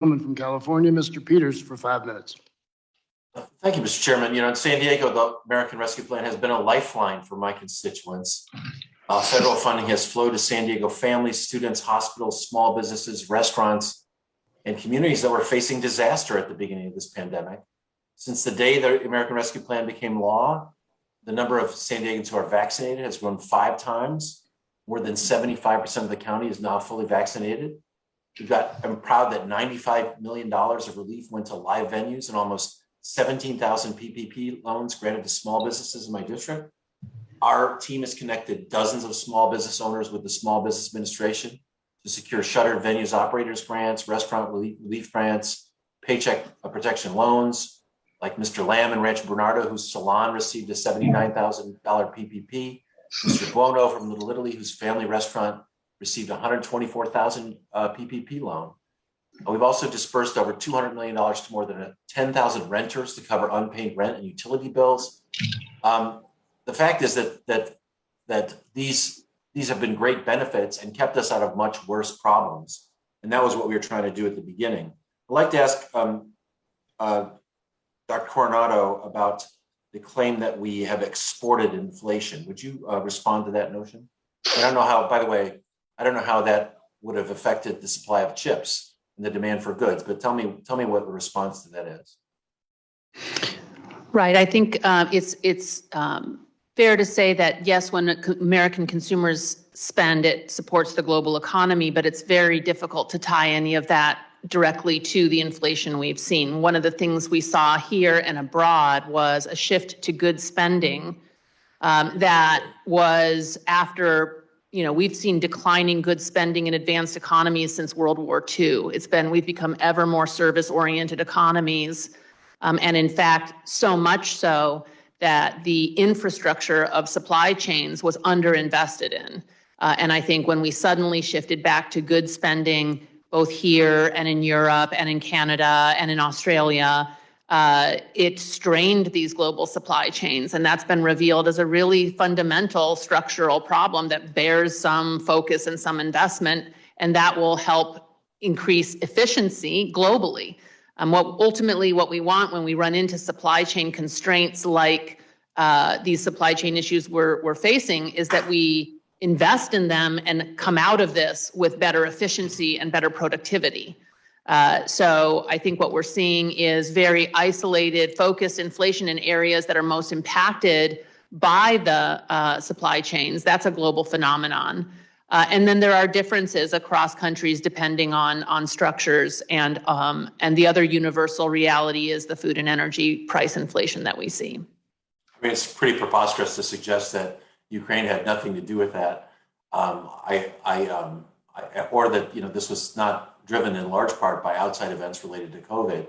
Gentleman from California, Mr. Peters, for 5 minutes. Thank you, Mr. Chairman. In San Diego, the American Rescue Plan has been a lifeline for my constituents. Federal funding has flowed to San Diego families, students, hospitals, small businesses, restaurants, and communities that were facing disaster at the beginning of this pandemic. Since the day the American Rescue Plan became law, the number of San Diegans who are vaccinated has grown 5 times. More than 75% of the county is now fully vaccinated. I'm proud that $95 million of relief went to live venues and almost 17,000 PPP loans granted to small businesses in my district. Our team has connected dozens of small business owners with the Small Business Administration to secure shuttered venues operators grants, restaurant relief grants, paycheck protection loans, like Mr. Lamb in Rancho Bernardo, whose salon received a $79,000 PPP, Mr. Buono from Little Italy, whose family restaurant received a $124,000 PPP loan. We've also dispersed over $200 million to more than 10,000 renters to cover unpaid rent and utility bills. The fact is that these have been great benefits and kept us out of much worse problems. And that was what we were trying to do at the beginning. I'd like to ask Dr. Coronado about the claim that we have exported inflation. Would you respond to that notion? I don't know how, by the way, I don't know how that would have affected the supply of chips and the demand for goods, but tell me what the response to that is. Right. I think it's fair to say that, yes, when American consumers spend, it supports the global economy, but it's very difficult to tie any of that directly to the inflation we've seen. One of the things we saw here and abroad was a shift to good spending that was after, we've seen declining good spending in advanced economies since World War II. We've become ever more service-oriented economies. And in fact, so much so that the infrastructure of supply chains was underinvested in. And I think when we suddenly shifted back to good spending, both here and in Europe and in Canada and in Australia, it strained these global supply chains. And that's been revealed as a really fundamental structural problem that bears some focus and some investment, and that will help increase efficiency globally. What we want when we run into supply chain constraints like these supply chain issues we're facing is that we invest in them and come out of this with better efficiency and better productivity. So I think what we're seeing is very isolated, focused inflation in areas that are most impacted by the supply chains. That's a global phenomenon. And then there are differences across countries depending on structures, and the other universal reality is the food and energy price inflation that we see. I mean, it's pretty preposterous to suggest that Ukraine had nothing to do with that, or that this was not driven in large part by outside events related to COVID.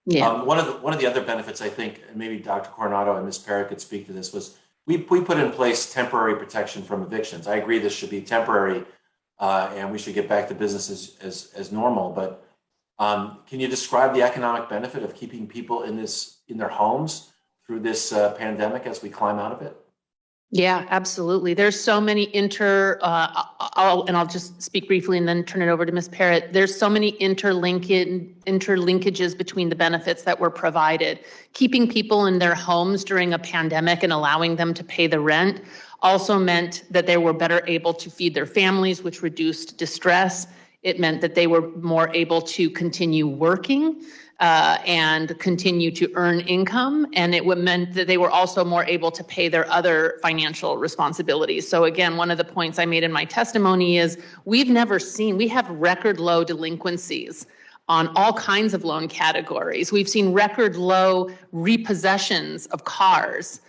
Yeah. One of the other benefits, I think, and maybe Dr. Coronado and Ms. Parrott could speak to this, was we put in place temporary protection from evictions. I agree this should be temporary, and we should get back to business as normal. But can you describe the economic benefit of keeping people in their homes through this pandemic as we climb out of it? Yeah, absolutely. There's so many I'll just speak briefly and then turn it over to Ms. Parrott. There's so many interlinkages between the benefits that were provided. Keeping people in their homes during a pandemic and allowing them to pay the rent also meant that they were better able to feed their families, which reduced distress. It meant that they were more able to continue working and continue to earn income. And it meant that they were also more able to pay their other financial responsibilities. So again, one of the points I made in my testimony is we have record low delinquencies on all kinds of loan categories. We've seen record low repossessions of cars.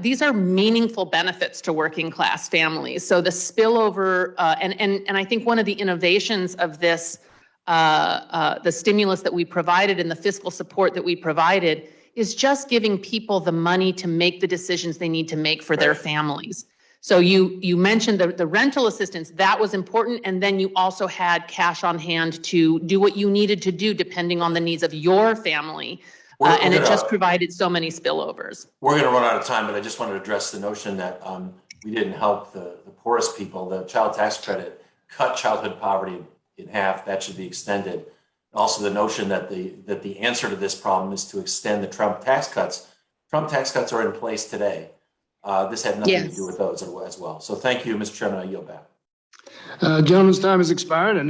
These are meaningful benefits to working class families. So the spillover, and I think one of the innovations of this, the stimulus that we provided and the fiscal support that we provided is just giving people the money to make the decisions they need to make for their families. So you mentioned the rental assistance, that was important. And then you also had cash on hand to do what you needed to do depending on the needs of your family. It just provided so many spillovers. We're going to run out of time, but I just want to address the notion that we didn't help the poorest people. The child tax credit cut childhood poverty in half. That should be extended. Also, the notion that the answer to this problem is to extend the Trump tax cuts. Trump tax cuts are in place today. This had nothing to do Yes. with those as well. So thank you, Mr. Chairman. I yield back. Gentleman's time has expired, and